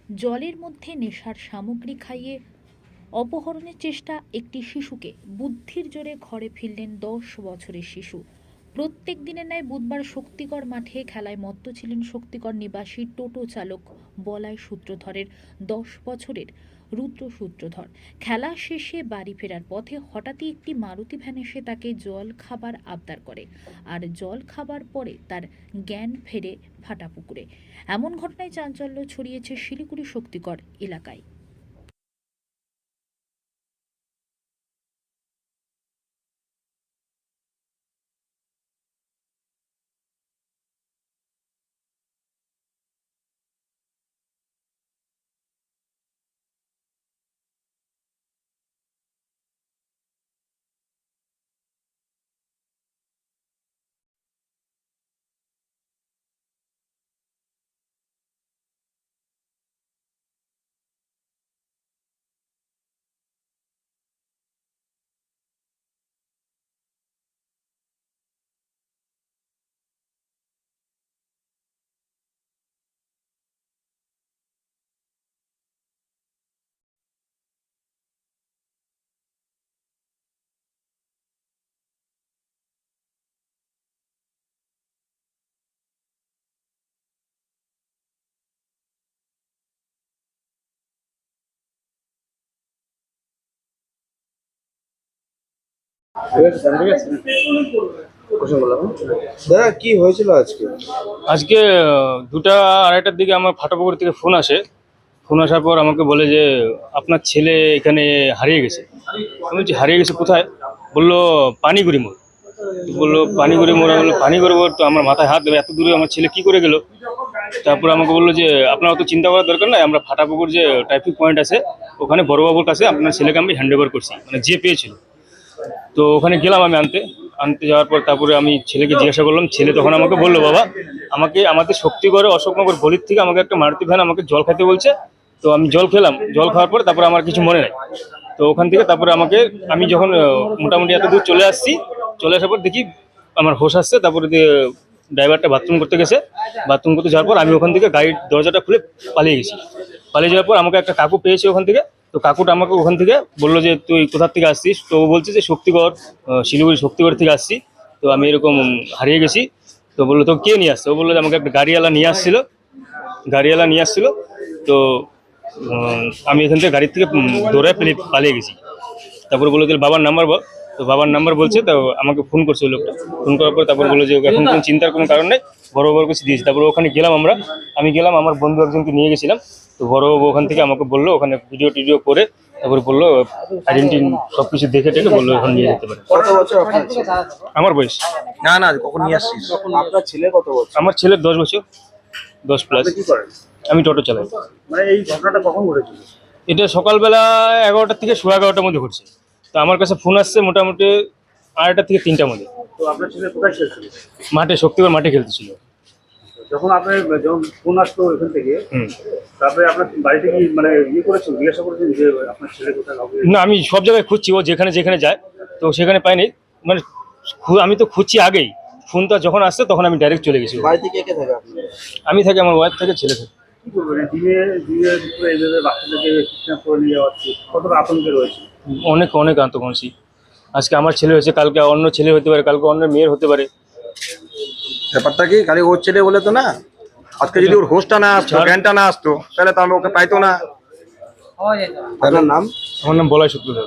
জলের মধ্যে নেশার সামগ্রী খাইয়ে অপহরণের চেষ্টা একটি শিশুকে। বুদ্ধির জোরে ঘরে ফিরলেন 10 বছরের শিশু। প্রত্যেক দিনের ন্যায় বুধবার শক্তিগড় মাঠে খেলায় মত্ত ছিলেন শক্তিগড় নিবাসী টোটো চালক বলাই সূত্রধরের 10 বছরের রুদ্র সূত্রধর। খেলা শেষে বাড়ি ফেরার পথে হঠাৎই একটি মারুতি ভ্যান এসে তাকে জল খাবার আবদার করে, আর জল খাবার পরে তার জ্ঞান ফেরে ফাটাপুকুরে। এমন ঘটনায় চাঞ্চল্য ছড়িয়েছে শিলিগুড়ি শক্তিগড় এলাকায়। দাদা কি হয়েছিল আজকে? আজকে 2টা 2:30টার দিকে আমার ফাটাপুকুর থেকে ফোন আসে। ফোন আসার পর আমাকে বলে যে আপনার ছেলে এখানে হারিয়ে গেছে। আমি বলছি হারিয়ে গেছে কোথায়? বললো পানিগুড়ি মোড়। বললো পানিগুড়ি মোড়। আমি বললো পানিগুড়ি মোড় তো আমার মাথায় হাত দেবে, এত দূরে আমার ছেলে কি করে গেল? তারপর আমাকে বললো যে আপনার অত চিন্তা করার দরকার নাই, আমরা ফাটাপুকুর যে ট্রাফিক পয়েন্ট আছে ওখানে বড়বাবুর কাছে আপনার ছেলেকে আমি হ্যান্ড ওভার করছি, মানে যে পেয়েছিল। তো ওখানে গেলাম আমি আনতে যাওয়ার পর তারপরে আমি ছেলেকে জিজ্ঞাসা করলাম। ছেলে তখন আমাকে বললো, বাবা আমাকে আমাদের শক্তিগড়ে অশোকনগর গলির থেকে আমাকে একটা মারুতি ভ্যান আমাকে জল খেতে বলছে। তো আমি জল খেলাম, জল খাওয়ার পর তারপরে আমার কিছু মনে নাই। তো ওখান থেকে তারপরে আমি যখন মোটামুটি এত দূর চলে আসার পর দেখি আমার হোশ আসছে। তারপরে ড্রাইভারটা বাথরুম করতে গেছে। বাথরুম করতে যাওয়ার পর আমি ওখান থেকে গাড়ির দরজাটা খুলে পালিয়ে গেছি। পালিয়ে যাওয়ার পর আমাকে একটা কাকু পেয়েছে ওখান থেকে। তো কাকুটা আমাকে ওখান থেকে বললো যে তুই কোথার থেকে আসছিস? তো ও বলছে যে শক্তিগড়, শিলিগুড়ি শক্তিগড় থেকে আসছি। তো আমি এরকম হারিয়ে গেছি। তো বললো তো কে নিয়ে আসছে? ও বললো যে আমাকে একটা গাড়িওয়ালা নিয়ে আসছিল। তো আমি এখান থেকে গাড়ির থেকে দৌড়ায় পালিয়ে গেছি। তারপরে বললো যে বাবার নাম্বার বল। তো বাবার নাম্বার বলছে। তো আমাকে ফোন করছে ওই লোকটা। ফোন করার পর তারপর বললো যে এখন কোনো চিন্তার কোনো কারণ নেই, বড়বাবুর কাছে দিয়েছি। তারপরে ওখানে গেলাম আমি গেলাম, আমার বন্ধু একজনকে নিয়ে গেছিলাম। তো বড়বাবু ওখান থেকে আমাকে বললো ওখানে ভিডিও করে তারপরে বললো আইডেন্টি সব কিছু দেখে টেকে বললো এখন নিয়ে যেতে পারে। কত বছর আপনার ছেলে? আমার বয়স না কখন নিয়ে আসছিস? আপনার ছেলে কত বছর? আমার ছেলের 10 বছর, 10 প্লাস। কি করেন? আমি টোটো চালাই। মানে এই ঘটনাটা কখন ঘটেছিল? এটা সকালবেলা 11টা থেকে 11:30টার মধ্যে ঘটছে। তো আমার কাছে ফোন আসছে মোটামুটি 2:30টা থেকে 3টার মধ্যে। তো আপনার ছেলে কোথায় খেলছিল? মাঠে, শক্তিগড় মাঠে খেলতেছিল। যখন ফোন আসতো এখান থেকে, তারপরে আপনার বাড়িতে কি মানে জিজ্ঞাসা করেছেন যে আপনার ছেলে কোথায়? না, আমি সব জায়গায় খুঁজছি, ও যেখানে যায় তো সেখানে পাইনি। মানে আমি তো খুঁজছি আগেই, ফোনটা যখন আসছে তখন আমি ডাইরেক্ট চলে গেছি। বাড়িতে কে থাকে আপনার? আমি থাকি, আমার ওয়াইফ থাকে, ছেলে থাকে। কি করবেন দিনে দুপুরে এইভাবে বাচ্চাদেরকে কিডন্যাপ করে নিয়ে যাওয়াচ্ছে, কতটা আতঙ্কে রয়েছে? অনেক আত্মকনসি। আজকে আমার ছেলে হয়েছে, কালকে অন্য ছেলে হতে পারে, কালকে অন্য মেয়ের হতে পারে। ব্যাপারটা কি খালি ওর ছেলে বলে তো না, আজকে যদি ওর হোস্টটা না আসতো, জ্ঞানটা না আসতো, তাহলে তো আমি ওকে পাইতো না। আপনার নাম? আমার নাম বলাই সূত্রধর।